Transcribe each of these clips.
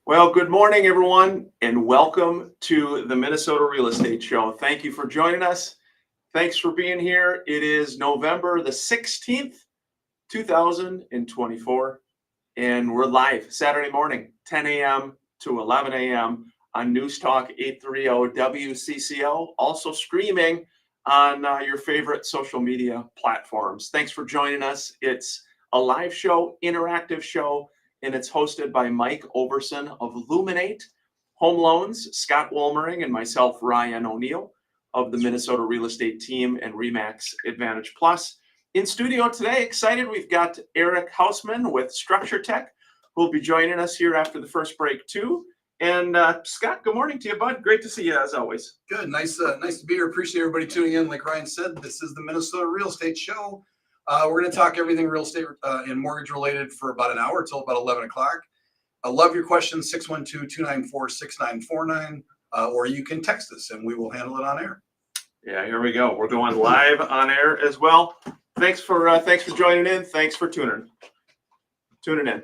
Well, good morning, everyone, and welcome to the Minnesota Real Estate Show. Thank you for joining us. Thanks for being here. It is November the 16th, 2024, and we're live Saturday morning, 10 a.m. to 11 a.m. on News Talk 830 WCCO, also streaming on your favorite social media platforms. Thanks for joining us. It's a live show, interactive show, and it's hosted by Mike Overson of Luminate Home Loans, Scott Wolmering, and myself, Ryan O'Neill of the Minnesota Real Estate Team and REMAX Advantage Plus. In studio today, excited, we've got Eric Hausman with Structure Tech, who will be joining us here after the first break too. And Scott, good morning to you, bud. Great to see you as always. Good, nice to be here. Appreciate everybody tuning in. Like Ryan said, this is the Minnesota Real Estate Show. We're going to talk everything real estate and mortgage related for about an hour till about 11 o'clock. I love your questions, 612-294-6949, or you can text us and we will handle it on air. Yeah, here we go. We're going live on air as well. Thanks for joining in. Thanks for tuning in.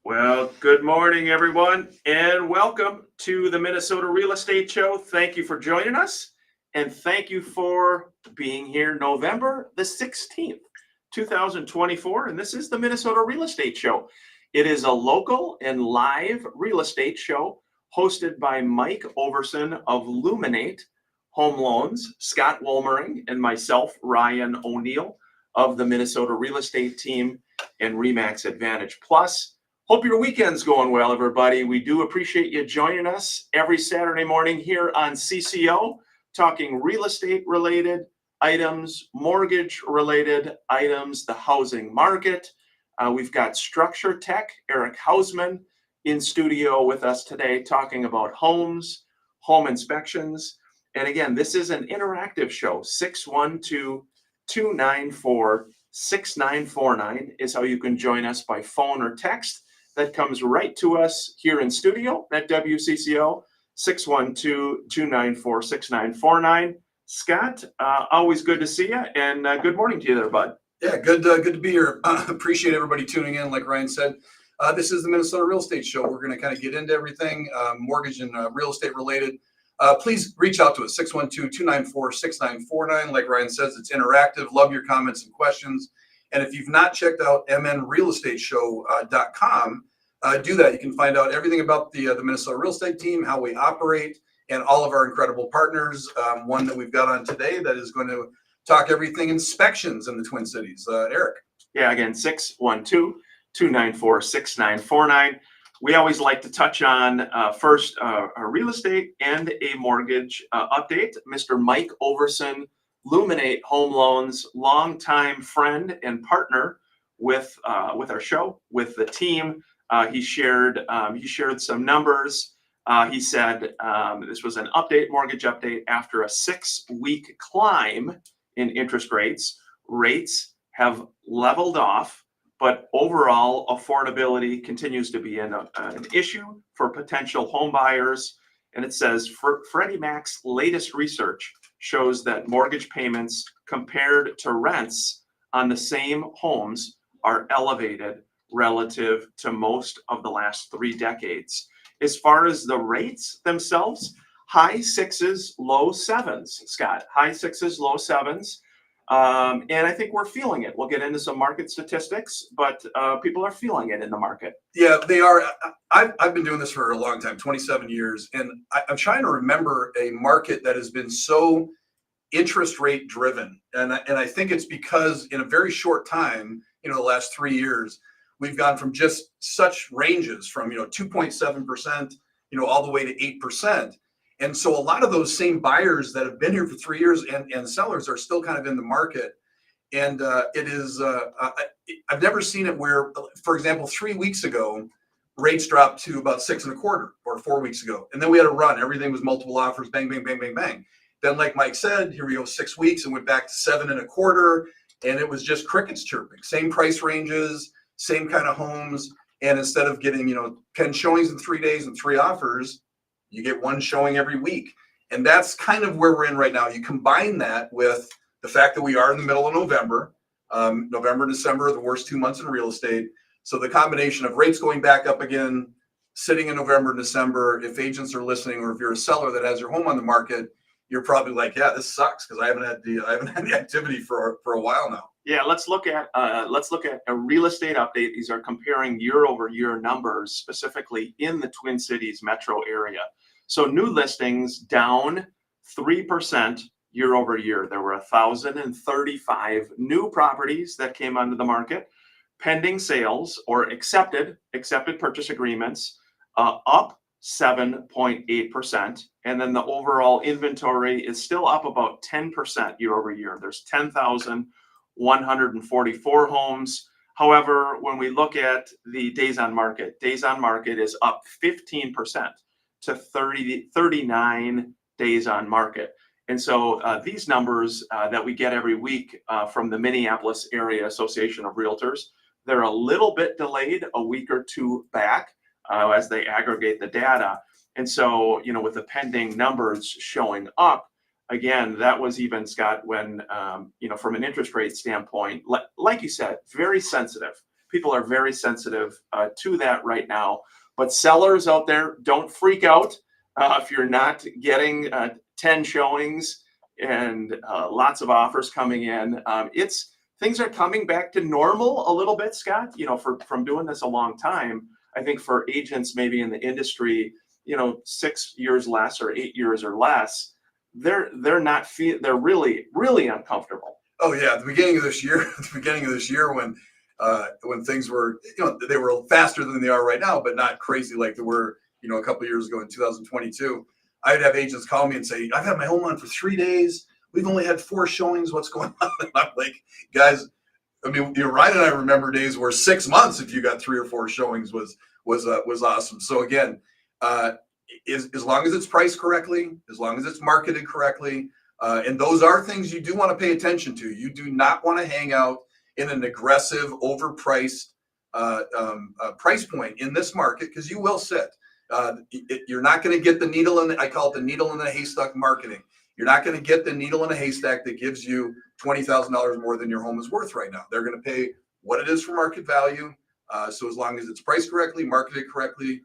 Well, good morning, everyone, and welcome to the Minnesota Real Estate Show. Thank you for joining us, and thank you for being here November the 16th, 2024, and this is the Minnesota Real Estate Show. It is a local and live real estate show hosted by Mike Overson of Luminate Home Loans, Scott Wolmering, and myself, Ryan O'Neill of the Minnesota Real Estate Team and REMAX Advantage Plus. Hope your weekend's going well, everybody. We do appreciate you joining us every Saturday morning here on CCO, talking real estate related items, mortgage related items, the housing market. We've got Structure Tech, Eric Hausman, in studio with us today talking about homes, home inspections. And again, this is an interactive show. 612-294-6949 is how you can join us by phone or text. That comes right to us here in studio at WCCO, 612-294-6949. Scott, always good to see you, and good morning to you there, bud. Yeah, good to be here. Appreciate everybody tuning in. Like Ryan said, this is the Minnesota Real Estate Show. We're going to kind of get into everything mortgage and real estate related. Please reach out to us, 612-294-6949. Like Ryan says, it's interactive. Love your comments and questions. And if you've not checked out mnrealestateshow.com, do that. You can find out everything about the Minnesota Real Estate Team, how we operate, and all of our incredible partners. One that we've got on today that is going to talk everything inspections in the Twin Cities. Eric. Yeah, again, 612-294-6949. We always like to touch on first a real estate and a mortgage update. Mr. Mike Overson, Luminate Home Loans, longtime friend and partner with our show, with the team. He shared some numbers. He said this was an mortgage update after a 6-week climb in interest rates. Rates have leveled off, but overall affordability continues to be an issue for potential home buyers. And it says Freddie Mac's latest research shows that mortgage payments compared to rents on the same homes are elevated relative to most of the last 3 decades. As far as the rates themselves, high 6s, low 7s, Scott. High 6s, low 7s. And I think we're feeling it. We'll get into some market statistics, but people are feeling it in the market. Yeah, they are. I've been doing this for a long time, 27 years, and I'm trying to remember a market that has been so interest rate driven. And I think it's because in a very short time, the last 3 years, we've gone from just such ranges from, 2.7%, all the way to 8%. And so a lot of those same buyers that have been here for 3 years and sellers are still kind of in the market. And it is, I've never seen it where, for example, 3 weeks ago, rates dropped to about 6.25, or 4 weeks ago. And then we had a run. Everything was multiple offers, bang, bang, bang, bang, bang. Then, like Mike said, here we go, 6 weeks, and went back to 7.25. And it was just crickets chirping. Same price ranges, same kind of homes. And instead of getting, 10 showings in 3 days and 3 offers, you get 1 showing every week. And that's kind of where we're in right now. You combine that with the fact that we are in the middle of November. November and December are the worst 2 months in real estate. So the combination of rates going back up again, sitting in November and December, if agents are listening, or if you're a seller that has your home on the market, you're probably like, yeah, this sucks because I haven't had the activity for a while now. Yeah, let's look at a real estate update. These are comparing year over year numbers, specifically in the Twin Cities metro area. So new listings down 3% year over year. There were 1,035 new properties that came onto the market. Pending sales or accepted purchase agreements up 7.8%. And then the overall inventory is still up about 10% year over year. There's 10,144 homes. However, when we look at the days on market is up 15% to 39 days on market. And so these numbers that we get every week from the Minneapolis Area Association of Realtors, they're a little bit delayed, a week or two back, as they aggregate the data. And so, with the pending numbers showing up, again, that was even, Scott, when, from an interest rate standpoint, like you said, very sensitive. People are very sensitive to that right now. But sellers out there, don't freak out if you're not getting 10 showings and lots of offers coming in. Things are coming back to normal a little bit, Scott, from doing this a long time. I think for agents maybe in the industry, 6 years less or 8 years or less, they're really, really uncomfortable. Oh yeah, at the beginning of this year, when things were, they were faster than they are right now, but not crazy like they were, a couple of years ago in 2022. I'd have agents call me and say, I've had my home on for 3 days. We've only had 4 showings. What's going on? And I'm like, guys, I mean, Ryan and I remember days where 6 months, if you got 3 or 4 showings, was awesome. So again, as long as it's priced correctly, as long as it's marketed correctly, and those are things you do want to pay attention to. You do not want to hang out in an aggressive, overpriced price point in this market, because you will sit. You're not going to get the needle in. I call it the needle in the haystack marketing. You're not going to get the needle in a haystack that gives you $20,000 more than your home is worth right now. They're going to pay what it is for market value. So as long as it's priced correctly, marketed correctly,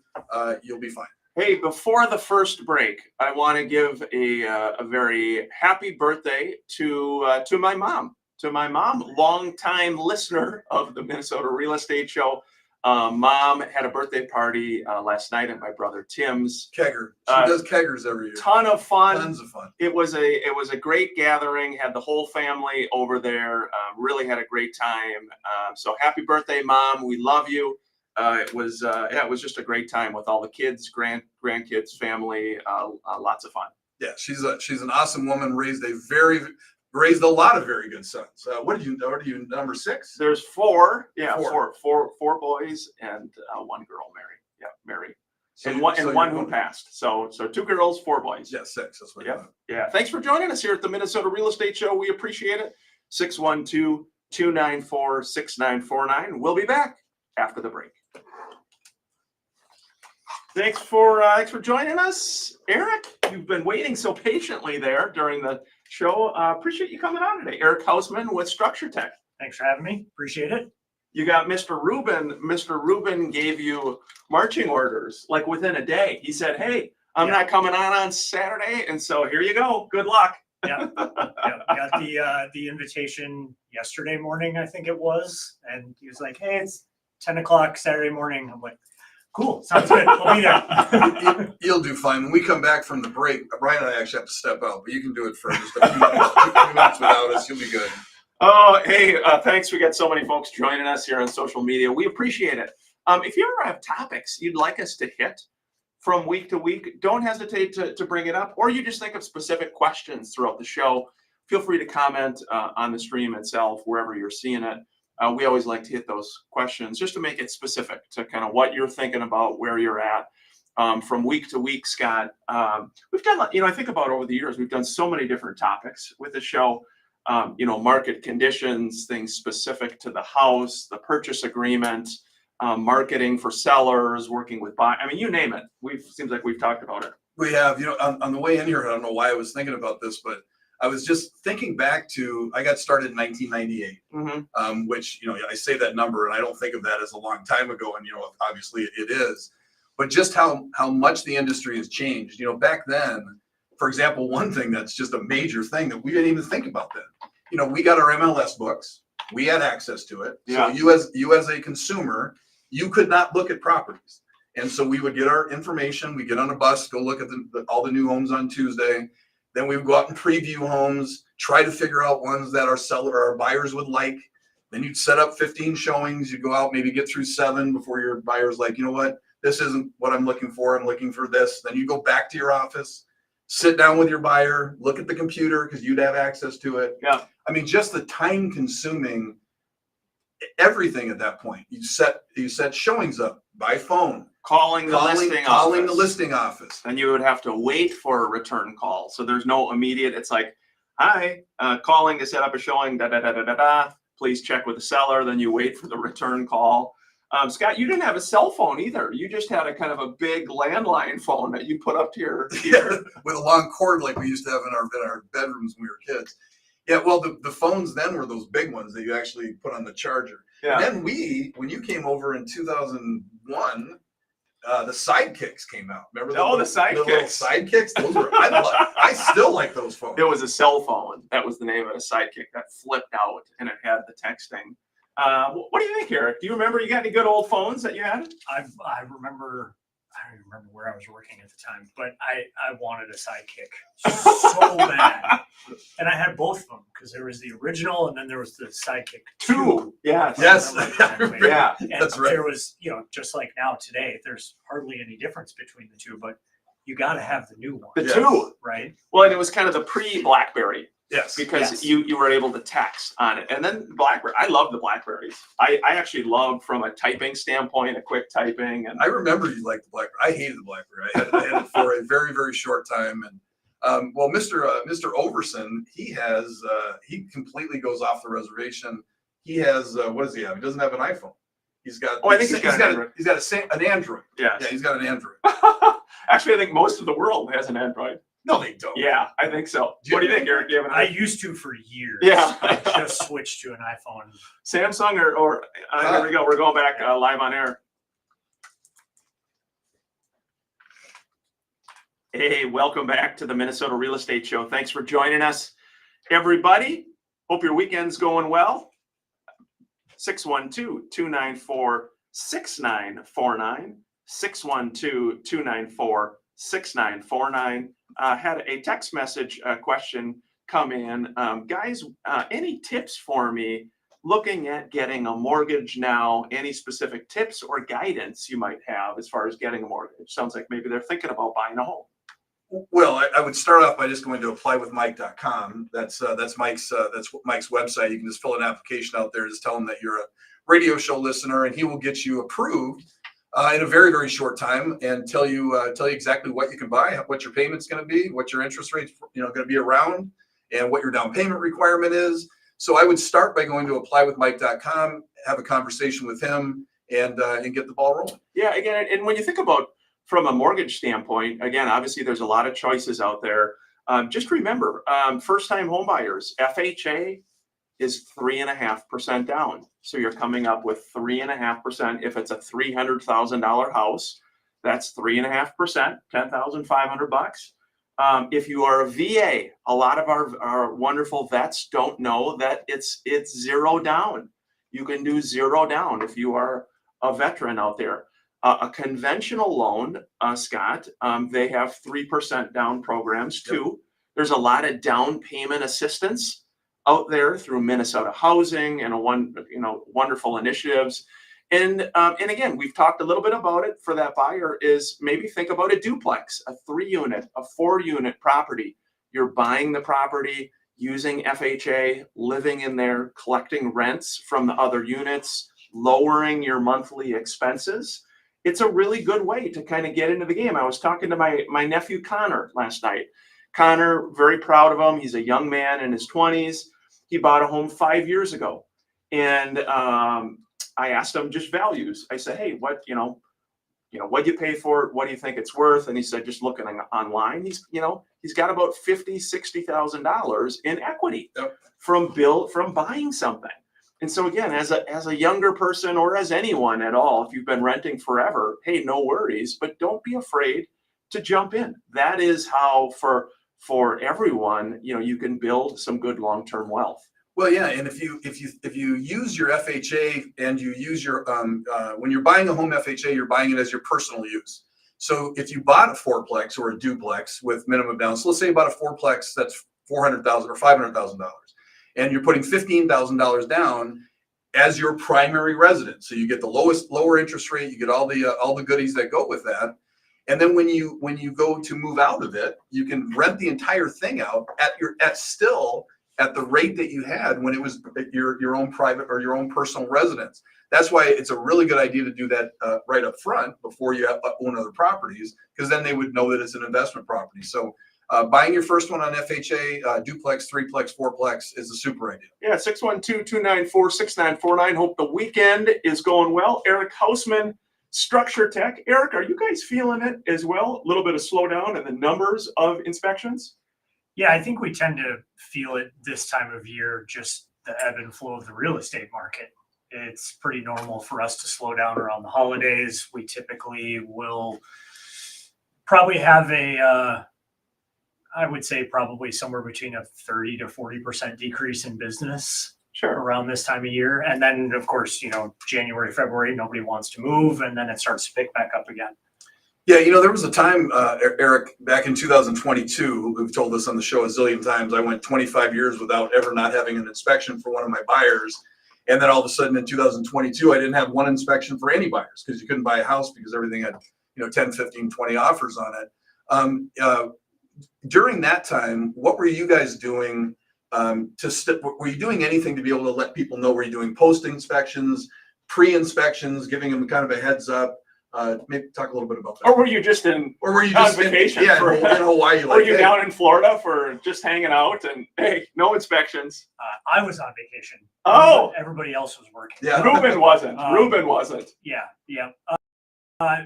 you'll be fine. Hey, before the first break, I want to give a very happy birthday to my mom. Longtime listener of the Minnesota Real Estate Show. Mom had a birthday party last night at my brother Tim's. Kegger. She does keggers every year. Tons of fun. It was a great gathering. Had the whole family over there. Really had a great time. So happy birthday, Mom. We love you. It was just a great time with all the kids, grandkids, family. Lots of fun. Yeah, she's an awesome woman. Raised a lot of very good sons. What are you number 6? There's 4. Yeah, four boys and 1 girl, Mary. Yeah, Mary. So one who passed. So 2 girls, 4 boys. Yeah, 6. That's what. Yeah. Thanks for joining us here at the Minnesota Real Estate Show. We appreciate it. 612-294-6949. We'll be back after the break. Thanks for joining us, Eric. You've been waiting so patiently there during the show. Appreciate you coming on today. Eric Hausman with Structure Tech. Thanks for having me. Appreciate it. You got Mr. Rubin. Mr. Rubin gave you marching orders like within a day. He said, "Hey, I'm not coming on Saturday, and so here you go. Good luck." Yeah. I got the invitation yesterday morning, I think it was, and he was like, "Hey, it's 10 o'clock Saturday morning." I'm like, "Cool, sounds good. We'll be there." You'll do fine. When we come back from the break, Brian and I actually have to step out, but you can do it for just a few minutes without us. You'll be good. Oh, hey, thanks. We got so many folks joining us here on social media. We appreciate it. If you ever have topics you'd like us to hit from week to week, don't hesitate to bring it up, or you just think of specific questions throughout the show. Feel free to comment on the stream itself, wherever you're seeing it. We always like to hit those questions just to make it specific to kind of what you're thinking about, where you're at. From week to week, Scott, we've done, I think about over the years, we've done so many different topics with the show. Market conditions, things specific to the house, the purchase agreement, marketing for sellers, working with buyers. I mean, you name it. Seems like we've talked about it. We have, on the way in here, I don't know why I was thinking about this, but I was just thinking back to, I got started in 1998, which, I say that number and I don't think of that as a long time ago. And, obviously it is, but just how much the industry has changed. Back then, for example, one thing that's just a major thing that we didn't even think about then, we got our MLS books, we had access to it. Yeah. So you as a consumer, you could not look at properties. And so we would get our information, we get on a bus, go look at all the new homes on Tuesday. Then we would go out and preview homes, try to figure out ones that our buyers would like. Then you'd set up 15 showings. You'd go out, maybe get through 7 before your buyer's like, you know what, this isn't what I'm looking for. I'm looking for this. Then you go back to your office, sit down with your buyer, look at the computer because you'd have access to it. Yeah. I mean, just the time consuming everything at that point. You set showings up by phone. Calling the listing office. And you would have to wait for a return call. So there's no immediate, it's like, hi, calling to set up a showing, da da da da da da. Please check with the seller. Then you wait for the return call. Scott, you didn't have a cell phone either. You just had a kind of a big landline phone that you put up to your ear. With a long cord like we used to have in our bedrooms when we were kids. Yeah, well, the phones then were those big ones that you actually put on the charger. Yeah. And then when you came over in 2001, the sidekicks came out. Remember the little sidekicks? Those were I still like those phones. It was a cell phone. That was the name of a sidekick that flipped out and it had the texting. What do you think, Eric? Do you remember you got any good old phones that you had? I remember. I don't even remember where I was working at the time, but I wanted a sidekick so bad, and I had both of them because there was the original and then there was the sidekick 2. Yes. Yeah. And That's right. There was, just like now today, there's hardly any difference between the two, but you got to have the new one. The 2, right? Well, and it was kind of the pre-BlackBerry. Yes. Because you were able to text on it. And then BlackBerry, I love the BlackBerries. I actually love from a typing standpoint, a quick typing. And I remember you liked the BlackBerry. I hated the BlackBerry. I had it for a very, very short time. And well, Mr. Overson, he completely goes off the reservation. He has what does he have? He doesn't have an iPhone. He's got. Oh, I think he's got an Android. Yes. Yeah, he's got an Android. Actually, I think most of the world has an Android. No, they don't. Yeah, I think so. What do you think, Eric? I used to for years. Yeah. I just switched to an iPhone. Samsung or here we go. We're going back live on air. Hey, welcome back to the Minnesota Real Estate Show. Thanks for joining us, everybody. Hope your weekend's going well. 612-294-6949. 612-294-6949. Had a text message question come in. Guys, any tips for me looking at getting a mortgage now? Any specific tips or guidance you might have as far as getting a mortgage? Sounds like maybe they're thinking about buying a home. Well, I would start off by just going to applywithmike.com. That's Mike's website. You can just fill an application out there. Just tell him that you're a radio show listener, and he will get you approved in a very, very short time and tell you exactly what you can buy, what your payment's going to be, what your interest rate's going to be around, and what your down payment requirement is. So I would start by going to applywithmike.com, have a conversation with him, and get the ball rolling. Yeah, again, and when you think about from a mortgage standpoint, again, obviously there's a lot of choices out there. Just remember, first-time home buyers, FHA is 3.5% down. So you're coming up with 3.5%. If it's a $300,000 house, that's 3.5%, $10,500. If you are a VA, a lot of our wonderful vets don't know that it's zero down. You can do zero down if you are a veteran out there. A conventional loan, Scott, they have 3% down programs too. Yep. There's a lot of down payment assistance out there through Minnesota Housing and wonderful initiatives. And again, we've talked a little bit about it for that buyer is maybe think about a duplex, a 3-unit, a 4-unit property. You're buying the property using FHA, living in there, collecting rents from the other units, lowering your monthly expenses. It's a really good way to kind of get into the game. I was talking to my nephew Connor last night. Connor, very proud of him. He's a young man in his 20s. He bought a home 5 years ago. And I asked him just values. I said, hey, what'd you pay for it? What do you think it's worth? And he said, just looking online, he's got about $50,000-$60,000 in equity Yep. from buying something. And so again, as a younger person, or as anyone at all, if you've been renting forever, hey, no worries, but don't be afraid to jump in. That is how for everyone, you can build some good long-term wealth. Well, yeah, and if you use your FHA and you use your when you're buying a home FHA, you're buying it as your personal use. So if you bought a fourplex or a duplex with minimum down, so let's say you bought a fourplex that's $400,000 or $500,000, and you're putting $15,000 down as your primary residence. So you get the lower interest rate, you get all the goodies that go with that. And then when you go to move out of it, you can rent the entire thing out at the rate that you had when it was your own private or your own personal residence. That's why it's a really good idea to do that right up front before you own other properties, because then they would know that it's an investment property. So buying your first one on FHA, duplex, threeplex, fourplex is a super idea. Yeah, 612-294-6949. Hope the weekend is going well. Eric Hausman, Structure Tech. Eric, are you guys feeling it as well? A little bit of slowdown in the numbers of inspections? Yeah, I think we tend to feel it this time of year, just the ebb and flow of the real estate market. It's pretty normal for us to slow down around the holidays. We typically will probably have I would say probably somewhere between a 30 to 40% decrease in business around this time of year. And then, of course, January, February, nobody wants to move, and then it starts to pick back up again. Yeah, there was a time, Eric, back in 2022, we've told this on the show a zillion times, I went 25 years without ever not having an inspection for one of my buyers. And then all of a sudden in 2022, I didn't have one inspection for any buyers, because you couldn't buy a house because everything had, 10, 15, 20 offers on it. During that time, what were you guys doing were you doing anything to be able to let people know? Were you doing post inspections, pre-inspections, giving them kind of a heads up? Maybe talk a little bit about that. Or were you just on vacation? In Hawaii? Were you down in Florida for just hanging out and, hey, no inspections? I was on vacation. Oh! Everybody else was working. Yeah. Ruben wasn't. Yeah.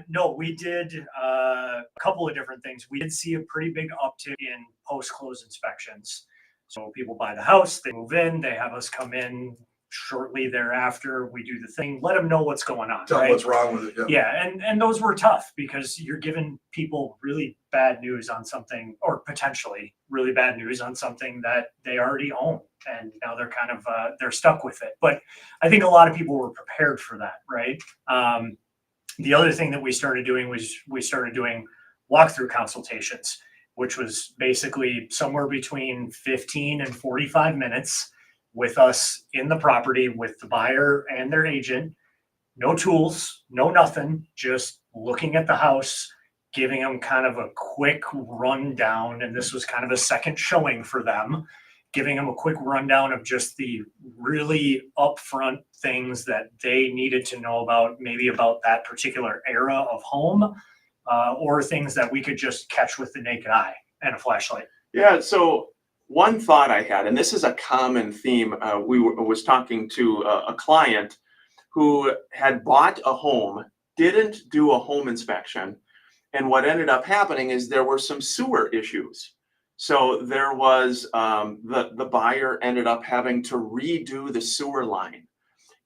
No, we did a couple of different things. We did see a pretty big uptick in post-close inspections. So people buy the house, they move in, they have us come in shortly thereafter. We do the thing, let them know what's going on. Tell them what's wrong with it. Yeah, and those were tough, because you're giving people really bad news on something, or potentially really bad news on something that they already own, and now they're kind of they're stuck with it. But I think a lot of people were prepared for that, right? The other thing that we started doing was we started doing walkthrough consultations, which was basically somewhere between 15 and 45 minutes with us in the property with the buyer and their agent. No tools, no nothing, just looking at the house, giving them kind of a quick rundown. And this was kind of a second showing for them, giving them a quick rundown of just the really upfront things that they needed to know about, maybe about that particular era of home, or things that we could just catch with the naked eye and a flashlight. Yeah, so one thought I had, and this is a common theme, was talking to a client who had bought a home, didn't do a home inspection, and what ended up happening is there were some sewer issues. So there was the buyer ended up having to redo the sewer line.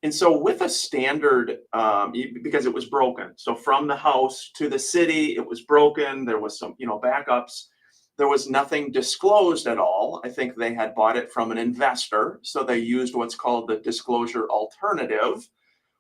And so with a standard, because it was broken, so from the house to the city, it was broken. There was some, backups. There was nothing disclosed at all. I think they had bought it from an investor. So they used what's called the disclosure alternative,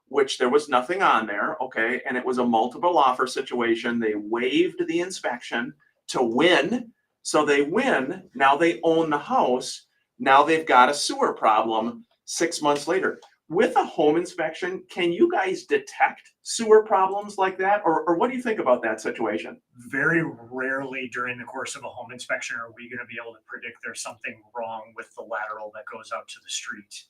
which there was nothing on there. Okay. And it was a multiple offer situation. They waived the inspection to win. So they win. Now they own the house. Now they've got a sewer problem 6 months later. With a home inspection, can you guys detect sewer problems like that? Or what do you think about that situation? Very rarely during the course of a home inspection are we going to be able to predict there's something wrong with the lateral that goes out to the street.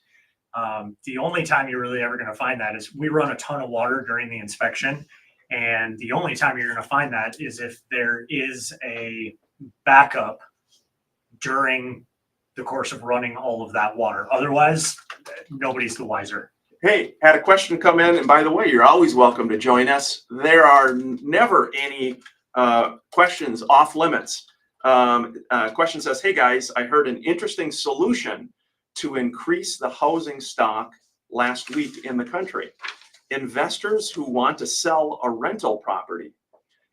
The only time you're really ever going to find that is we run a ton of water during the inspection. And the only time you're going to find that is if there is a backup during the course of running all of that water. Otherwise, nobody's the wiser. Hey, had a question come in, and by the way, you're always welcome to join us. There are never any questions off limits. Question says, hey guys, I heard an interesting solution to increase the housing stock last week in the country. Investors who want to sell a rental property,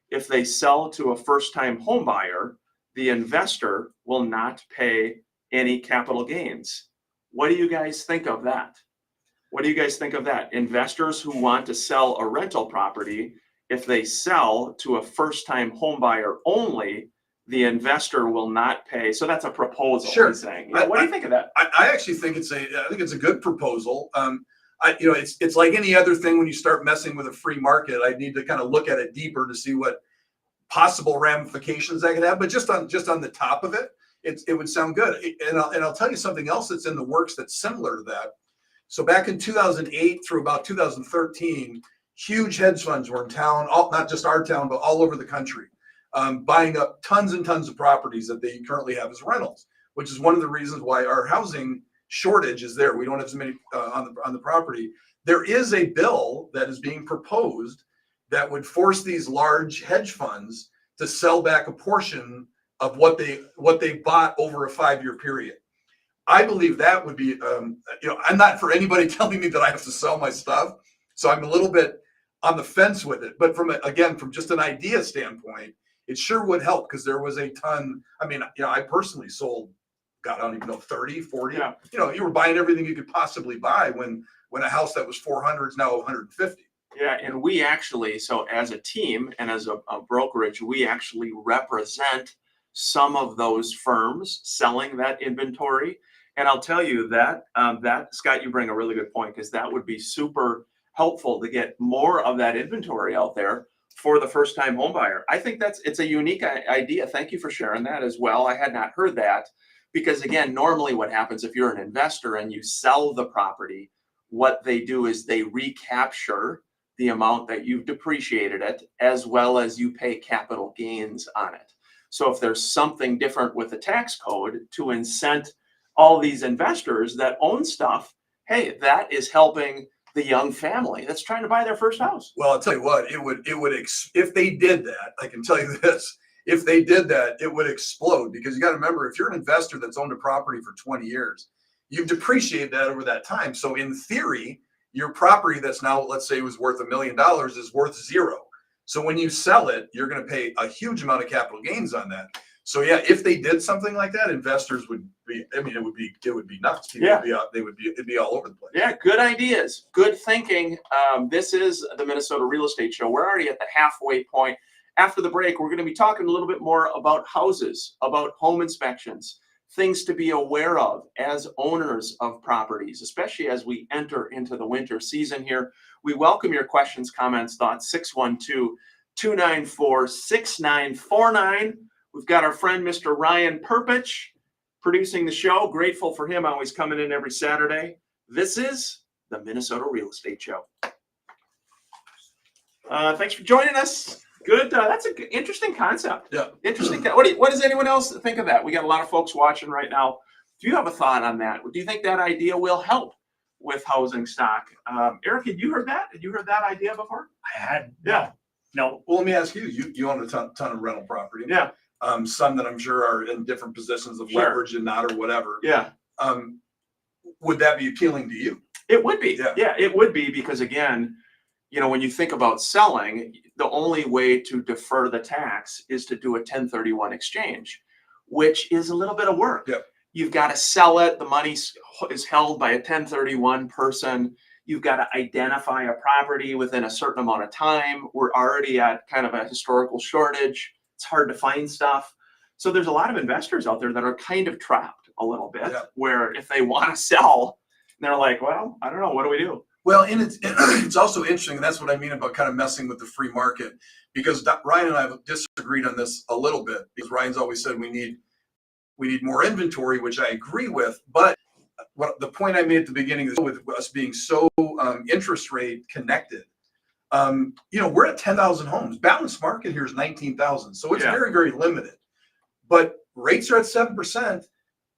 if they sell to a first-time home buyer, the investor will not pay any capital gains. What do you guys think of that? What do you guys think of that? Investors who want to sell a rental property, if they sell to a first-time home buyer only, the investor will not pay. So that's a proposal. Sure. He's saying. Yeah, what do you think of that? I actually think I think it's a good proposal. It's like any other thing when you start messing with a free market. I need to kind of look at it deeper to see what possible ramifications that could have. But just on the top of it, it would sound good. And I'll tell you something else that's in the works that's similar to that. So back in 2008 through about 2013, huge hedge funds were in town, not just our town, but all over the country, buying up tons and tons of properties that they currently have as rentals, which is one of the reasons why our housing shortage is there. We don't have as many on the property. There is a bill that is being proposed that would force these large hedge funds to sell back a portion of what they bought over a 5-year period. I believe that would be, I'm not for anybody telling me that I have to sell my stuff. So I'm a little bit on the fence with it. But from just an idea standpoint, it sure would help because there was a ton. I mean, I personally sold, God, I don't even know, 30, 40. Yeah. You were buying everything you could possibly buy when a house that was 400 is now 150. Yeah, and we actually, so as a team and as a brokerage, we actually represent some of those firms selling that inventory. And I'll tell you that, Scott, you bring a really good point because that would be super helpful to get more of that inventory out there for the first-time home buyer. I think it's a unique idea. Thank you for sharing that as well. I had not heard that because, again, normally what happens if you're an investor and you sell the property, what they do is they recapture the amount that you've depreciated it as well as you pay capital gains on it. So if there's something different with the tax code to incent all these investors that own stuff, hey, that is helping the young family that's trying to buy their first house. Well, I'll tell you what, if they did that, I can tell you this, if they did that, it would explode because you got to remember, if you're an investor that's owned a property for 20 years, you've depreciated that over that time. So in theory, your property that's now, let's say, was worth $1 million is worth zero. So when you sell it, you're going to pay a huge amount of capital gains on that. So yeah, if they did something like that, investors would be, it would be nuts. People it'd be all over the place. Yeah, good ideas, good thinking. This is the Minnesota Real Estate Show. We're already at the halfway point. After the break, we're going to be talking a little bit more about houses, about home inspections, things to be aware of as owners of properties, especially as we enter into the winter season here. We welcome your questions, comments, thoughts, 612-294-6949. We've got our friend, Mr. Ryan Perpich, producing the show. Grateful for him, always coming in every Saturday. This is the Minnesota Real Estate Show. Thanks for joining us. Good. That's an interesting concept. Yeah. Interesting. What does anyone else think of that? We got a lot of folks watching right now. Do you have a thought on that? Do you think that idea will help with housing stock? Eric, had you heard that? Had you heard that idea before? I had Yeah. no. Well, let me ask you. You own a ton of rental property. Yeah. Some that I'm sure are in different positions of Sure. leverage and not or whatever. Yeah. Would that be appealing to you? It would be. Yeah. Yeah, it would be because, again, when you think about selling, the only way to defer the tax is to do a 1031 exchange, which is a little bit of work. Yep. You've got to sell it. The money is held by a 1031 person. You've got to identify a property within a certain amount of time. We're already at kind of a historical shortage. It's hard to find stuff. So there's a lot of investors out there that are kind of trapped a little bit, where if they want to sell, they're like, well, I don't know, what do we do? Well, and it's also interesting, and that's what I mean about kind of messing with the free market, because Ryan and I have disagreed on this a little bit, because Ryan's always said we need more inventory, which I agree with. But what the point I made at the beginning is with us being so interest rate connected. We're at 10,000 homes. Balanced market here is 19,000, so it's very, very limited. But rates are at 7%.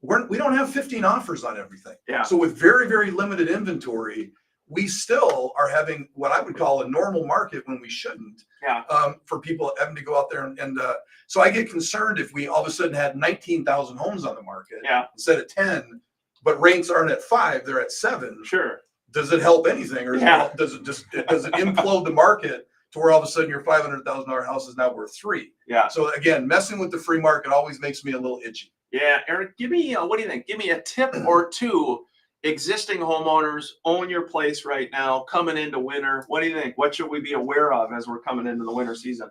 We don't have 15 offers on everything. Yeah. So with very, very limited inventory, we still are having what I would call a normal market when we shouldn't. Yeah. For people having to go out there and so I get concerned if we all of a sudden had 19,000 homes on the market Yeah, instead of 10, but rates aren't at 5, they're at 7. sure. Does it help anything, or Yeah. does it implode the market to where all of a sudden your $500,000 house is now worth 3? Yeah. So again, messing with the free market always makes me a little itchy. Yeah, Eric, give me, what do you think? Give me a tip or two. Existing homeowners own your place right now, coming into winter. What do you think? What should we be aware of as we're coming into the winter season?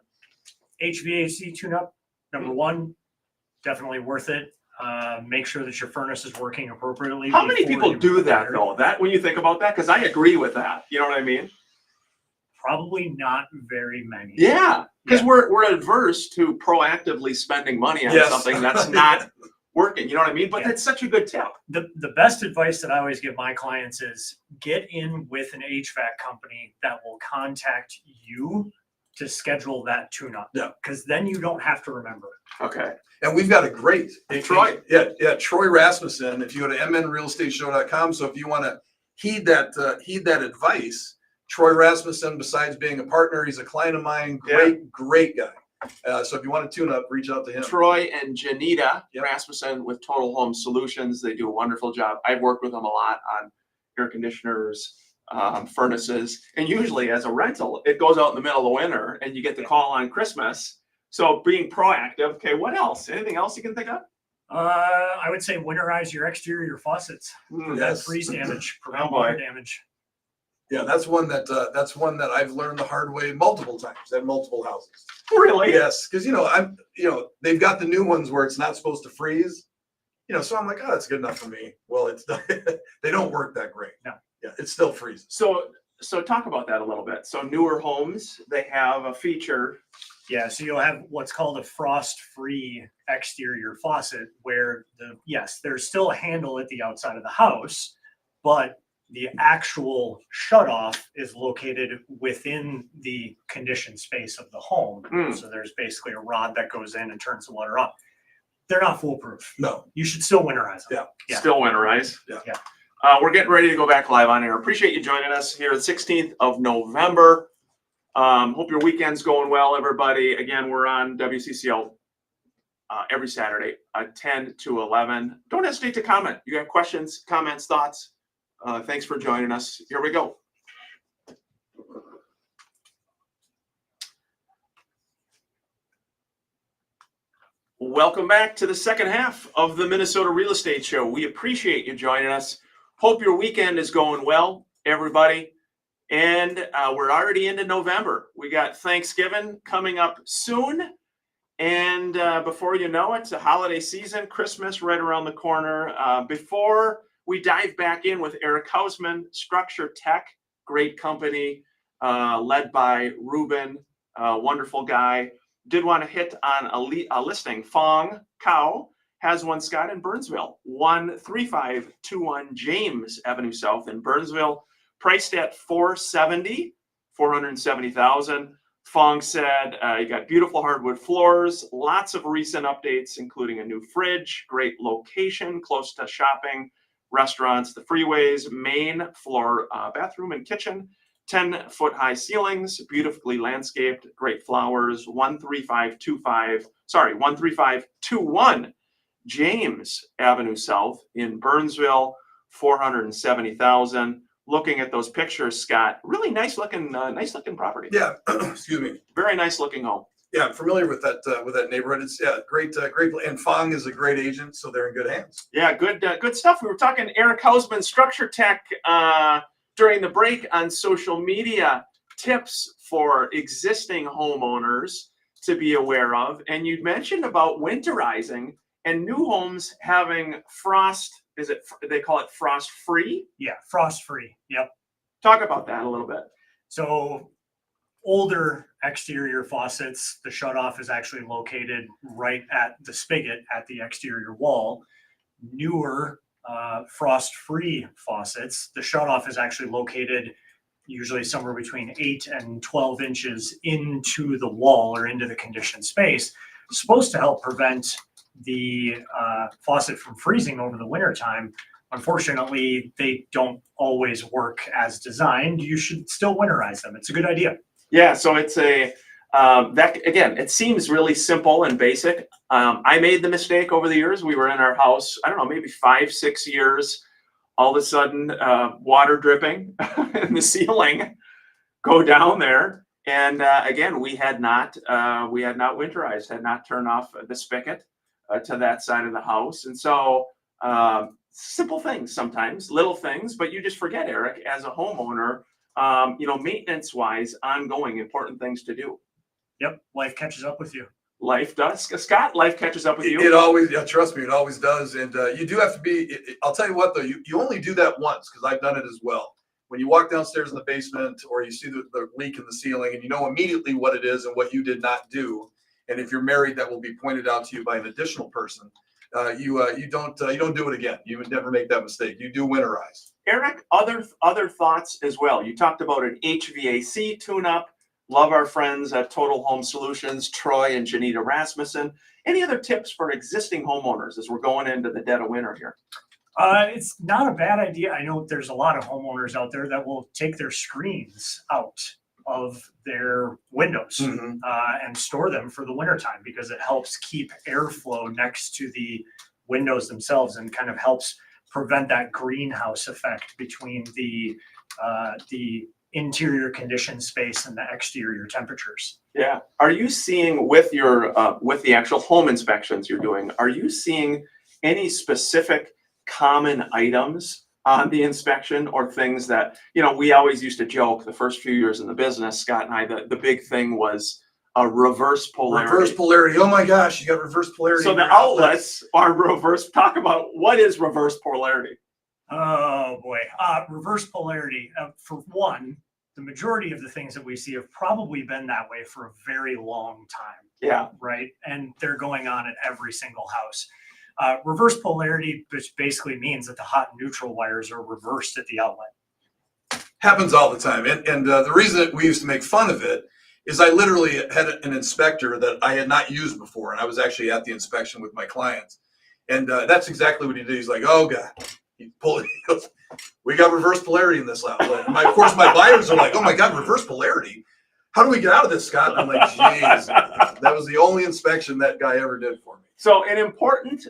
HVAC tune-up, number one, definitely worth it. Make sure that your furnace is working appropriately. How many before people you do that prepare. though? That when you think about that, because I agree with that. You know what I mean? Probably not very many. Yeah, because Yeah. we're adverse to proactively spending money on Yes. something that's not working. You know what I mean? But Yeah. that's such a good tip. The best advice that I always give my clients is get in with an HVAC company that will contact you to schedule that tune-up. Yeah. Because then you don't have to remember it. Okay. And we've got a great Troy. Yeah, Troy Rasmussen. If you go to mnrealestateshow.com, so if you want to heed that advice, Troy Rasmussen, besides being a partner, he's a client of mine. Great guy. So if you want to tune up, reach out to him. Troy and Janita Yep. Rasmussen with Total Home Solutions. They do a wonderful job. I've worked with them a lot on air conditioners, furnaces, and usually as a rental, it goes out in the middle of the winter and you get the call on Christmas. So being proactive. Okay, what else? Anything else you can think of? I would say winterize your exterior faucets. Prevent Yes. freeze damage, prevent Oh, boy. water damage. Yeah, that's one that I've learned the hard way multiple times at multiple houses. Really? Yes, because they've got the new ones where it's not supposed to freeze. So I'm like, oh, that's good enough for me. Well, it's they don't work that great. No. Yeah, it still freezes. So talk about that a little bit. So newer homes, they have a feature. Yeah, so you'll have what's called a frost-free exterior faucet where there's still a handle at the outside of the house, but the actual shutoff is located within the conditioned space of the home. Mm. So there's basically a rod that goes in and turns the water on. They're not foolproof. No. You should still winterize them. Yeah. Still winterize. Yeah. We're getting ready to go back live on air. Appreciate you joining us here the 16th of November. Hope your weekend's going well, everybody. Again, we're on WCCO every Saturday, 10 to 11. Don't hesitate to comment. You have questions, comments, thoughts. Thanks for joining us. Here we go. Welcome back to the second half of the Minnesota Real Estate Show. We appreciate you joining us. Hope your weekend is going well, everybody. And we're already into November. We got Thanksgiving coming up soon. And before you know it, it's a holiday season, Christmas right around the corner. Before we dive back in with Eric Hausman, Structure Tech, great company, led by Ruben, wonderful guy. Did want to hit on a listing. Fong Cow has one, Scott, in Burnsville, 13521 James Avenue South in Burnsville, priced at $470,000. Fong said you got beautiful hardwood floors, lots of recent updates, including a new fridge, great location, close to shopping, restaurants, the freeways, main floor, bathroom and kitchen, 10-foot high ceilings, beautifully landscaped, great flowers, 13521 James Avenue South in Burnsville, $470,000. Looking at those pictures, Scott, really nice looking property. Yeah, excuse me. Very nice looking home. Yeah, I'm familiar with that neighborhood. It's great, and Fong is a great agent, so they're in good hands. Yeah, good stuff. We were talking Eric Hausman, Structure Tech, during the break on social media, tips for existing homeowners to be aware of. And you mentioned about winterizing and new homes having frost. They call it frost free? Yeah, frost-free. Yep. Talk about that a little bit. So older exterior faucets, the shutoff is actually located right at the spigot at the exterior wall. Newer frost-free faucets, the shutoff is actually located usually somewhere between 8 and 12 inches into the wall or into the conditioned space, supposed to help prevent the faucet from freezing over the winter time. unfortunately, they don't always work as designed. You should still winterize them. It's a good idea. Yeah, so it's that again, it seems really simple and basic. I made the mistake over the years. We were in our house, I don't know, maybe 5, 6 years. All of a sudden, water dripping in the ceiling. Go down there, and again, we had not winterized, had not turned off the spigot to that side of the house, and so simple things sometimes, little things, but you just forget, Eric, as a homeowner. Maintenance wise, ongoing important things to do. Yep, life catches up with you. Life does, Scott. Life catches up with you. It always, yeah, trust me, it always does. And you do have to be, I'll tell you what, though, you only do that once, because I've done it as well. When you walk downstairs in the basement or you see the leak in the ceiling and you know immediately what it is and what you did not do. And if you're married, that will be pointed out to you by an additional person. You don't do it again. You would never make that mistake. You do winterize. Eric, other thoughts as well. You talked about an HVAC tune-up. Love our friends at Total Home Solutions, Troy and Janita Rasmussen. Any other tips for existing homeowners as we're going into the dead of winter here? It's not a bad idea. I know there's a lot of homeowners out there that will take their screens out of their windows and store them for the wintertime because it helps keep airflow next to the windows themselves and kind of helps prevent that greenhouse effect between the interior conditioned space and the exterior temperatures. Yeah. Are you seeing with your with the actual home inspections you're doing, are you seeing any specific common items on the inspection or things that, we always used to joke the first few years in the business, Scott and I, the big thing was a reverse polarity. Reverse polarity. Oh my gosh, you got reverse polarity. So the outlets are reverse. Talk about what is reverse polarity. Oh boy. Reverse polarity. For one, the majority of the things that we see have probably been that way for a very long time. Yeah. Right. And they're going on at every single house. Reverse polarity, which basically means that the hot and neutral wires are reversed at the outlet. Happens all the time. And the reason that we used to make fun of it is I literally had an inspector that I had not used before. And I was actually at the inspection with my clients. And that's exactly what he did. He's like, oh God. He goes, we got reverse polarity in this outlet. And of course, my buyers are like, oh my God, reverse polarity. How do we get out of this, Scott? And I'm like, geez, that was the only inspection that guy ever did for me. So an important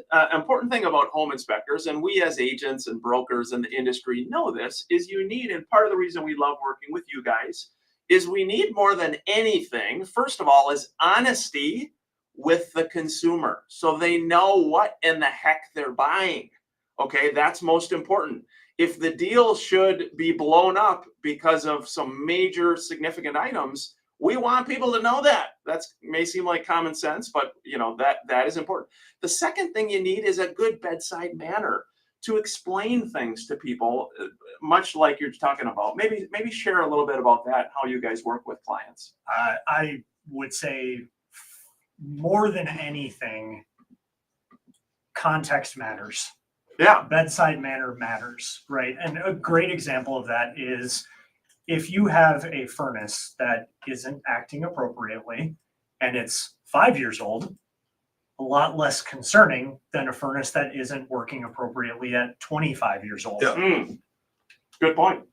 thing about home inspectors, and we as agents and brokers in the industry know this, is you need, and part of the reason we love working with you guys, is we need more than anything, first of all, is honesty with the consumer. So they know what in the heck they're buying. Okay, that's most important. If the deal should be blown up because of some major significant items, we want people to know that. That may seem like common sense, but that is important. The second thing you need is a good bedside manner to explain things to people, much like you're talking about. Maybe share a little bit about that, how you guys work with clients. I would say more than anything, context matters. Yeah. Bedside manner matters, right? And a great example of that is if you have a furnace that isn't acting appropriately and it's 5 years old, a lot less concerning than a furnace that isn't working appropriately at 25 years old. Yeah. Good point.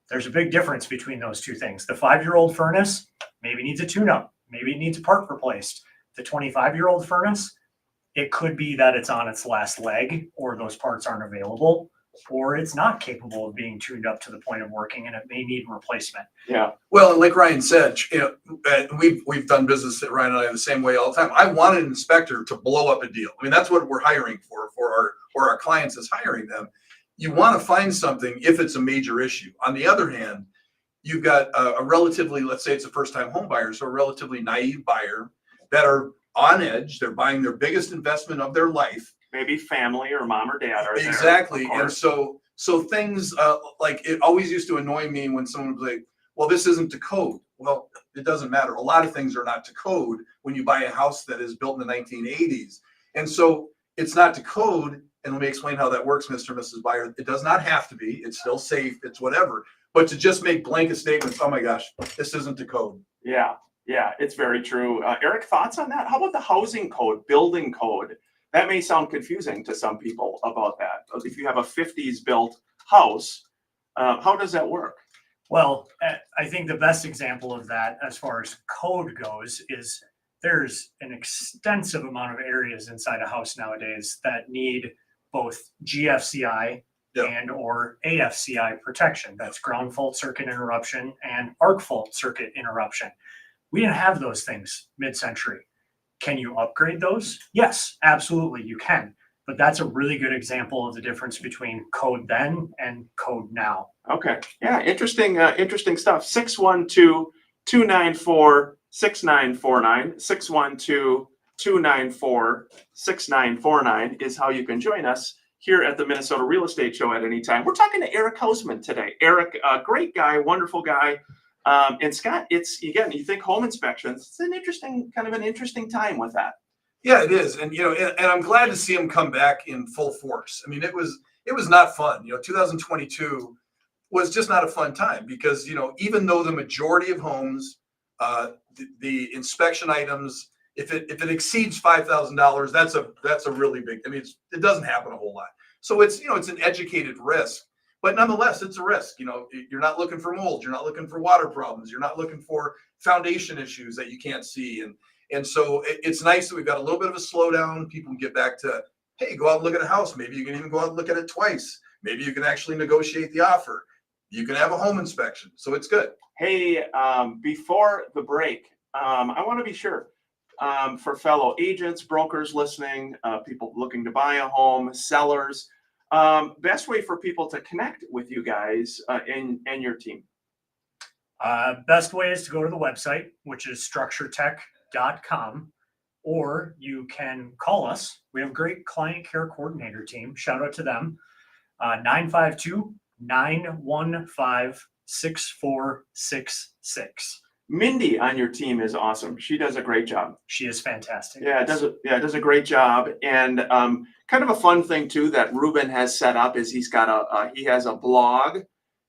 There's a big difference between those two things. The 5-year-old furnace maybe needs a tune-up, maybe it needs a part replaced. The 25-year-old furnace, it could be that it's on its last leg or those parts aren't available, or it's not capable of being tuned up to the point of working and it may need replacement. Yeah. Well, and like Ryan said, we've done business at Ryan and I the same way all the time. I want an inspector to blow up a deal. I mean, that's what we're hiring for our clients is hiring them. You want to find something if it's a major issue. On the other hand, you've got a relatively, let's say it's a first-time home buyer, so a relatively naive buyer that are on edge. They're buying their biggest investment of their life. Maybe family or mom or dad are there. Exactly. And so things like it always used to annoy me when someone was like, well, this isn't to code. Well, it doesn't matter. A lot of things are not to code when you buy a house that is built in the 1980s. And so it's not to code. And let me explain how that works, Mr. and Mrs. Buyer. It does not have to be. It's still safe. It's whatever. But to just make blanket statements, oh my gosh, this isn't to code. Yeah, it's very true. Eric, thoughts on that? How about the housing code, building code? that may sound confusing to some people about that. If you have a 50s built house, how does that work? Well, I think the best example of that as far as code goes is there's an extensive amount of areas inside a house nowadays that need both GFCI Yep. and or AFCI protection. That's ground fault circuit interruption and arc fault circuit interruption. We didn't have those things mid-century. Can you upgrade those? Yes, absolutely you can. But that's a really good example of the difference between code then and code now. Okay. Yeah. Interesting stuff. 612-294-6949. 612-294-6949 is how you can join us here at the Minnesota Real Estate Show at any time. We're talking to Eric Hausman today. Eric, great guy, wonderful guy. And Scott, it's, again, you think home inspections, it's an interesting time with that. Yeah, it is. And, and I'm glad to see him come back in full force. I mean, it was not fun. 2022 was just not a fun time because, even though the majority of homes, the inspection items, if it exceeds $5,000, that's a really big, it doesn't happen a whole lot. So it's an educated risk, but nonetheless, it's a risk. You're not looking for mold. You're not looking for water problems. You're not looking for foundation issues that you can't see. And so it's nice that we've got a little bit of a slowdown. People can get back to, hey, go out and look at a house. Maybe you can even go out and look at it twice. Maybe you can actually negotiate the offer. You can have a home inspection. So it's good. Hey, before the break, I want to be sure for fellow agents, brokers listening, people looking to buy a home, sellers, best way for people to connect with you guys and your team. Best way is to go to the website, which is structuretech.com, or you can call us. We have a great client care coordinator team. Shout out to them. 952-915-6466. Mindy on your team is awesome. She does a great job. She is fantastic. Does a great job. And kind of a fun thing too that Ruben has set up is he has a blog.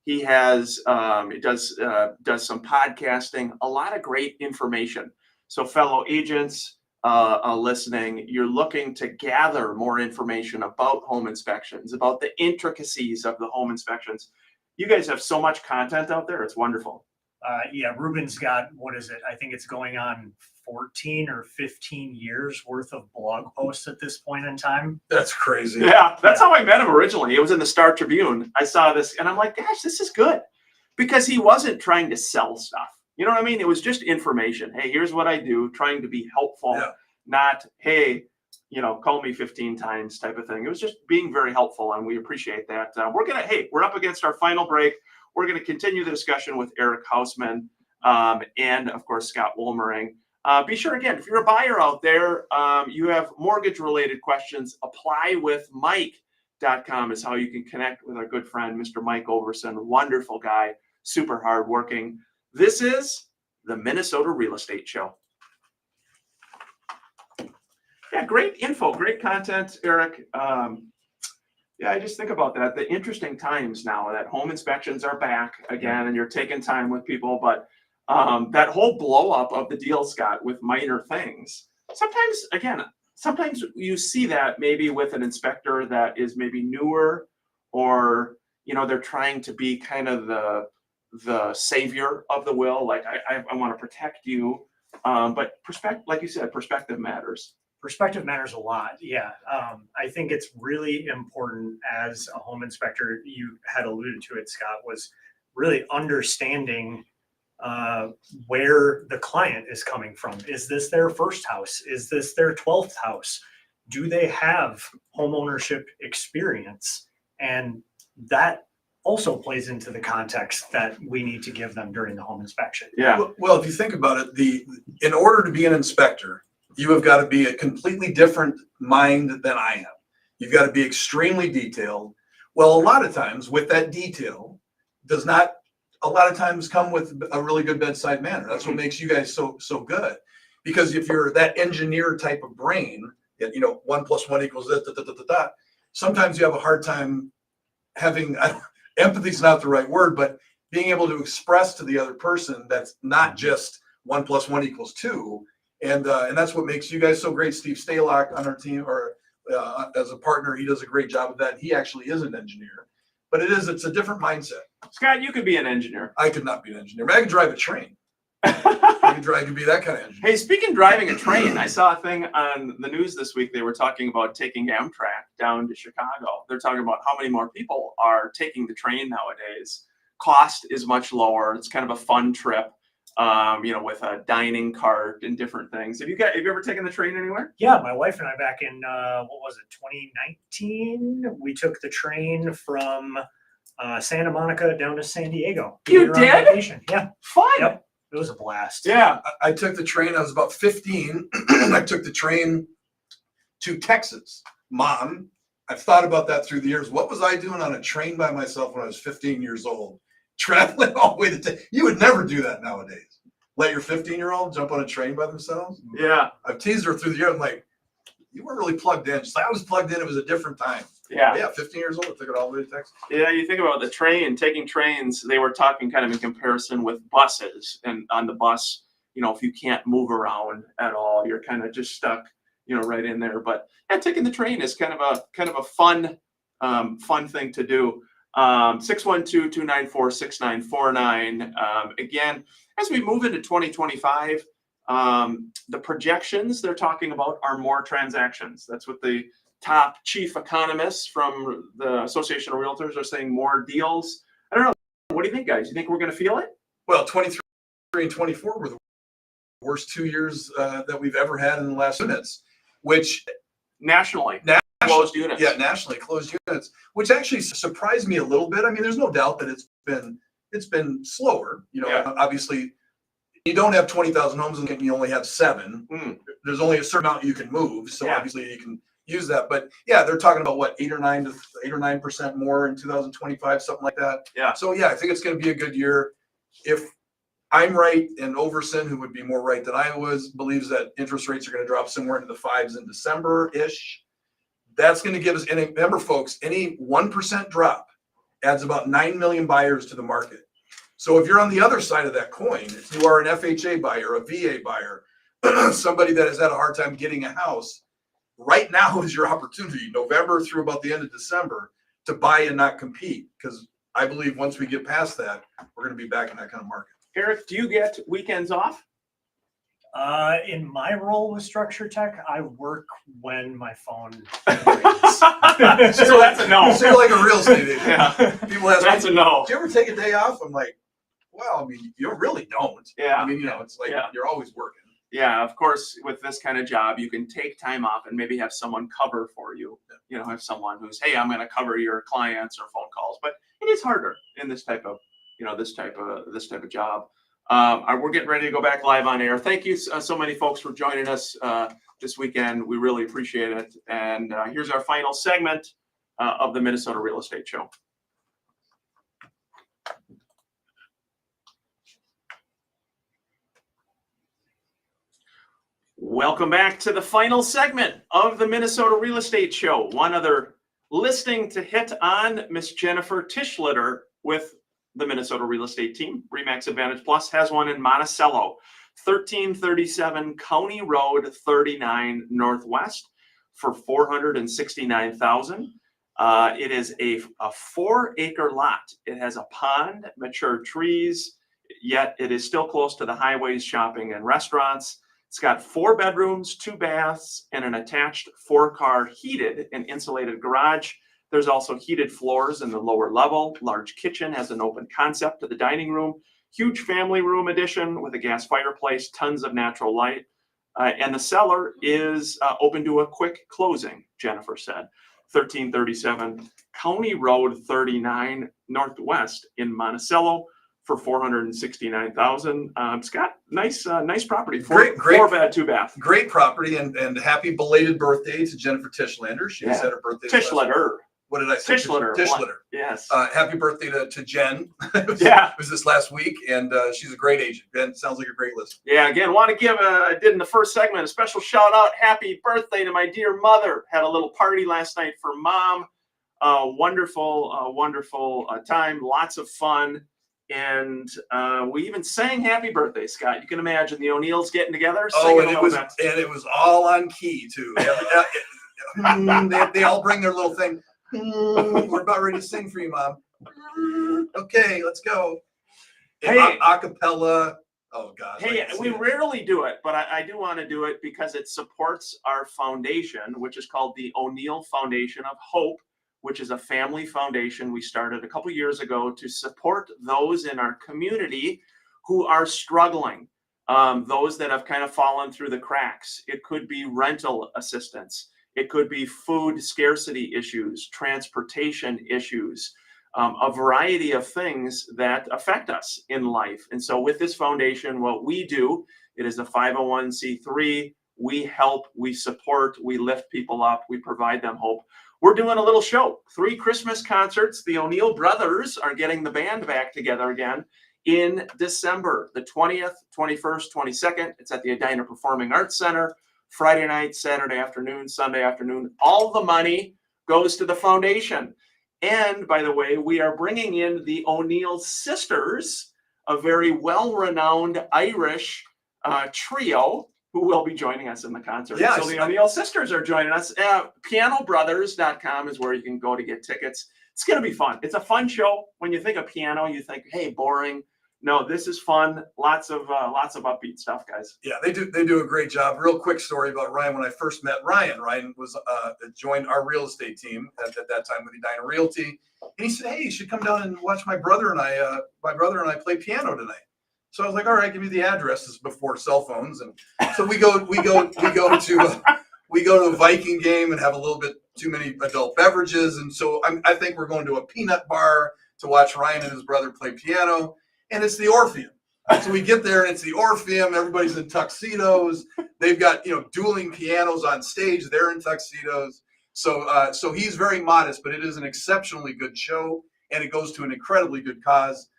He does some podcasting, a lot of great information. So fellow agents listening, you're looking to gather more information about home inspections, about the intricacies of the home inspections. You guys have so much content out there. It's wonderful. Ruben's got, what is it? I think it's going on 14 or 15 years worth of blog posts at this point in time. That's crazy. Yeah, that's how I met him originally. It was in the Star Tribune. I saw this and I'm like, gosh, this is good. Because he wasn't trying to sell stuff. You know what I mean? It was just information. Hey, here's what I do, trying to be helpful, not, hey, call me 15 times type of thing. It was just being very helpful, and we appreciate that. We're up against our final break. We're going to continue the discussion with Eric Hausman and, of course, Scott Wohlmering. Be sure, again, if you're a buyer out there, you have mortgage-related questions, applywithmike.com is how you can connect with our good friend, Mr. Mike Overson, wonderful guy, super hardworking. This is the Minnesota Real Estate Show. Yeah, great info, great content, Eric. I just think about that. The interesting times now that home inspections are back again, and you're taking time with people, but that whole blow up of the deal, Scott, with minor things. Sometimes you see that maybe with an inspector that is maybe newer, or they're trying to be kind of the savior of the will. Like I want to protect you, but like you said, perspective matters. Perspective matters a lot. Yeah. I think it's really important as a home inspector, you had alluded to it, Scott, was really understanding where the client is coming from. Is this their first house? Is this their 12th house? Do they have home ownership experience? And that also plays into the context that we need to give them during the home inspection. Yeah. Well, if you think about it, in order to be an inspector, you have got to be a completely different mind than I am. You've got to be extremely detailed. Well, a lot of times with that detail does not a lot of times come with a really good bedside manner. That's what makes you guys so good. Because if you're that engineer type of brain, 1 + 1 =, sometimes you have a hard time having, empathy is not the right word, but being able to express to the other person that's not just 1 + 1 = 2. And that's what makes you guys so great. Steve Stalock on our team, or as a partner. He does a great job of that. He actually is an engineer, but it's a different mindset. Scott, you could be an engineer. I could not be an engineer. I could drive a train. I could be that kind of engineer. Hey, speaking of driving a train, I saw a thing on the news this week. They were talking about taking Amtrak down to Chicago. They're talking about how many more people are taking the train nowadays. Cost is much lower. It's kind of a fun trip, with a dining cart and different things. Have you ever taken the train anywhere? Yeah, my wife and I back in, 2019, we took the train from Santa Monica down to San Diego. You We were on did? vacation. Yeah, Fun. Yep. It was a blast. Yeah. I took the train. I was about 15. I took the train to Texas. Mom, I've thought about that through the years. What was I doing on a train by myself when I was 15 years old? Traveling all the way to Texas. You would never do that nowadays. Let your 15-year-old jump on a train by themselves? Yeah. I've teased her through the year. I'm like, you weren't really plugged in. She's like, I was plugged in. It was a different time. Yeah. Yeah, 15 years old. I took it all the way to Texas. Yeah, you think about taking trains, they were talking kind of in comparison with buses. And on the bus, if you can't move around at all, you're kind of just stuck, right in there. But yeah, taking the train is kind of a fun thing to do. 612-294-6949. Again, as we move into 2025, the projections they're talking about are more transactions. That's what the top chief economists from the Association of Realtors are saying, more deals. I don't know. What do you think, guys? You think we're going to feel it? Well, 23 and 24 were the worst 2 years that we've ever had in the last minutes, which Nationally, closed units. Yeah, nationally closed units, which actually surprised me a little bit. I mean, there's no doubt that it's been slower. Yeah. Obviously, you don't have 20,000 homes and you only have 7. There's only a certain amount you can move, so Yeah. obviously you can use that. But yeah, they're talking about what 8 or 9% more in 2025, something like that. Yeah. So yeah, I think it's going to be a good year. If I'm right, and Overson, who would be more right than I was, believes that interest rates are going to drop somewhere into the 5s in December-ish. That's going to give us, and remember, folks, any 1% drop adds about 9 million buyers to the market. So if you're on the other side of that coin, if you are an FHA buyer, a VA buyer, somebody that has had a hard time getting a house, right now is your opportunity, November through about the end of December, to buy and not compete. Because I believe once we get past that, we're going to be back in that kind of market. Eric, do you get weekends off? In my role with Structure Tech, I work when my phone So that's a no. So you're like a real estate agent. Yeah, People ask that's me, a no. do you ever take a day off? I'm like, well, I mean, you really don't. Yeah. I mean, it's like Yeah. you're always working. Yeah, of course, with this kind of job, you can take time off and maybe have someone cover for you. Have someone who's, hey, I'm going to cover your clients or phone calls. But it is harder in this type of, this type of job. We're getting ready to go back live on air. Thank you so many folks for joining us this weekend. We really appreciate it. And here's our final segment of the Minnesota Real Estate Show. Welcome back to the final segment of the Minnesota Real Estate Show. One other listing to hit on, Miss Jennifer Tischlitter with the Minnesota Real Estate Team. RE/MAX Advantage Plus has one in Monticello, 1337 County Road 39 Northwest for $469,000. It is a 4-acre lot. It has a pond, mature trees, yet it is still close to the highways, shopping, and restaurants. It's got 4 bedrooms, 2 baths, and an attached 4-car heated and insulated garage. There's also heated floors in the lower level. Large kitchen has an open concept to the dining room. Huge family room addition with a gas fireplace, tons of natural light. And the seller is open to a quick closing, Jennifer said. 1337 County Road 39 Northwest in Monticello for $469,000. Scott, nice property. Great. 4-bed, 2-bath. Great property, and happy belated birthday to Jennifer Tischlander. She just had her birthday. Tischlitter. What did I say? Tischlitter. Tischlitter. Yes. Happy birthday to Jen. It was this last week, and she's a great agent. Ben, sounds like a great listener. Yeah, again, want to give, I did in the first segment, a special shout out. Happy birthday to my dear mother. Had a little party last night for Mom. Wonderful time. Lots of fun. And we even sang happy birthday, Scott. You can imagine the O'Neills getting together. Oh, and it was all on key too. They all bring their little thing. We're about ready to sing for you, Mom. Okay, let's go. Hey. Acapella. Oh gosh. I Hey, can see we it. rarely do it, but I do want to do it because it supports our foundation, which is called the O'Neill Foundation of Hope, which is a family foundation we started a couple years ago to support those in our community who are struggling, those that have kind of fallen through the cracks. It could be rental assistance. It could be food scarcity issues, transportation issues, a variety of things that affect us in life. And so with this foundation, what we do, it is a 501c3. We help, we support, we lift people up, we provide them hope. We're doing a little show, 3 Christmas concerts. The O'Neill brothers are getting the band back together again in December, the 20th, 21st, 22nd. It's at the Edina Performing Arts Center, Friday night, Saturday afternoon, Sunday afternoon. All the money goes to the foundation. And by the way, we are bringing in the O'Neill sisters, a very well-renowned Irish trio who will be joining us in the concert. Yeah, So the O'Neill sisters are joining us. PianoBrothers.com is where you can go to get tickets. It's going to be fun. It's a fun show. When you think of piano, you think, hey, boring. No, this is fun. Lots of upbeat stuff, guys. Yeah, they do a great job. Real quick story about Ryan. When I first met Ryan was joined our real estate team at that time with Edina Realty, and he said, "Hey, you should come down and watch my brother and I play piano tonight." So I was like, "All right, give me the address." This is before cell phones, and so we go to a Viking game and have a little bit too many adult beverages, and so I think we're going to a peanut bar to watch Ryan and his brother play piano, and it's the Orpheum. So we get there and it's the Orpheum. Everybody's in tuxedos. They've got dueling pianos on stage. They're in tuxedos. So he's very modest, but it is an exceptionally good show, and it goes to an incredibly good cause.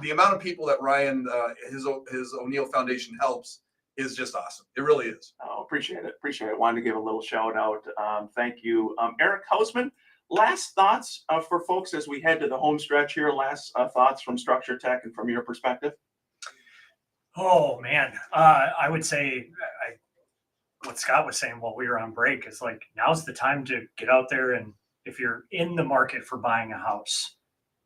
The amount of people that Ryan, his O'Neill Foundation helps is just awesome. It really is. Oh, appreciate it. Wanted to give a little shout out. Thank you. Eric Hausman, last thoughts for folks as we head to the home stretch here. Last thoughts from Structure Tech and from your perspective. Oh man, I would say what Scott was saying while we were on break is like, now's the time to get out there, and if you're in the market for buying a house,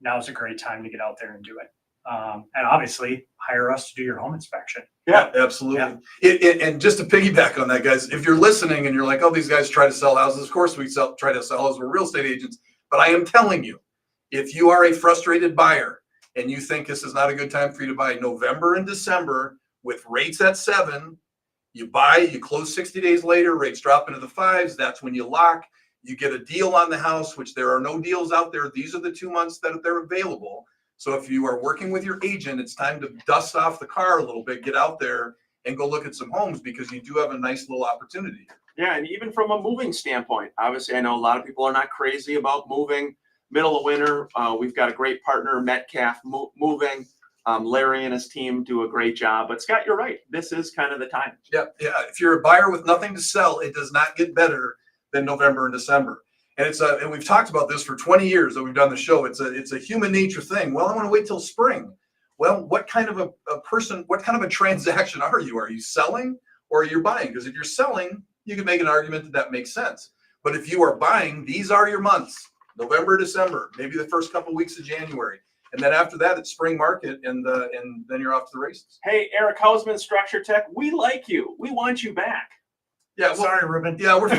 now's a great time to get out there and do it. And obviously hire us to do your home inspection. Yeah, absolutely. Yeah. And just to piggyback on that, guys, if you're listening and you're like, "Oh, these guys try to sell houses," of course we try to sell houses. We're real estate agents. But I am telling you, if you are a frustrated buyer and you think this is not a good time for you to buy, November and December with rates at 7, you buy, you close 60 days later, rates drop into the 5s. That's when you lock. You get a deal on the house, which there are no deals out there. These are the 2 months that they're available. So if you are working with your agent, it's time to dust off the car a little bit, get out there and go look at some homes, because you do have a nice little opportunity. Yeah, and even from a moving standpoint, obviously I know a lot of people are not crazy about moving middle of winter. We've got a great partner, Metcalf Moving. Larry and his team do a great job. But Scott, you're right. This is kind of the time. Yeah. If you're a buyer with nothing to sell, it does not get better than November and December. And and we've talked about this for 20 years that we've done the show. It's a human nature thing. Well, I want to wait till spring. Well, what kind of a person, what kind of a transaction are you? Are you selling or are you buying? Because if you're selling, you can make an argument that makes sense. But if you are buying, these are your months: November, December, maybe the first couple of weeks of January. And then after that, it's spring market, and then you're off to the races. Hey, Eric Hausman, Structure Tech, we like you. We want you back. Yeah, Sorry, Ruben. Yeah, we're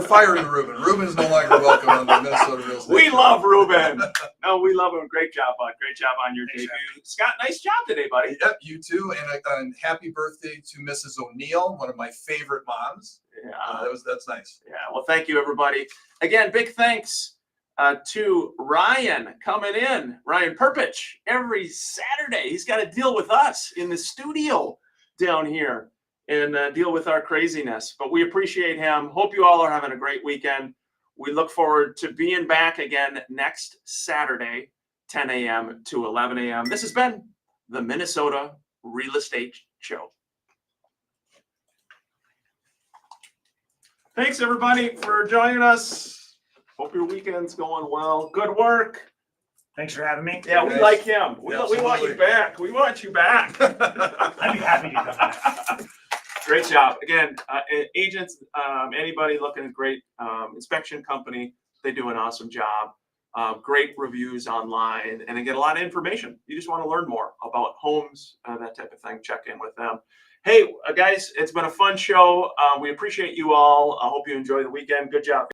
firing Ruben. Ruben's no longer welcome on the Minnesota Real Estate. We love Ruben. No, we love him. Great job, bud. Great job on your Thanks, debut. Scott, nice job today, buddy. Yep, you too, and happy birthday to Mrs. O'Neill, one of my favorite moms. Yeah. That's nice. Yeah. Well, thank you, everybody. Again, big thanks to Ryan coming in. Ryan Perpich, every Saturday. He's got to deal with us in the studio down here and deal with our craziness. But we appreciate him. Hope you all are having a great weekend. We look forward to being back again next Saturday, 10 a.m. to 11 a.m. This has been the Minnesota Real Estate Show. Thanks, everybody, for joining us. Hope your weekend's going well. Good work. Thanks for having me. Yeah, we Yes. like him. We want Absolutely. you back. We want you back. I'd be happy to come back. Great job. Again, agents, anybody looking at great inspection company, they do an awesome job. Great reviews online, and they get a lot of information. You just want to learn more about homes, that type of thing. Check in with them. Hey, guys, it's been a fun show. We appreciate you all. I hope you enjoy the weekend. Good job.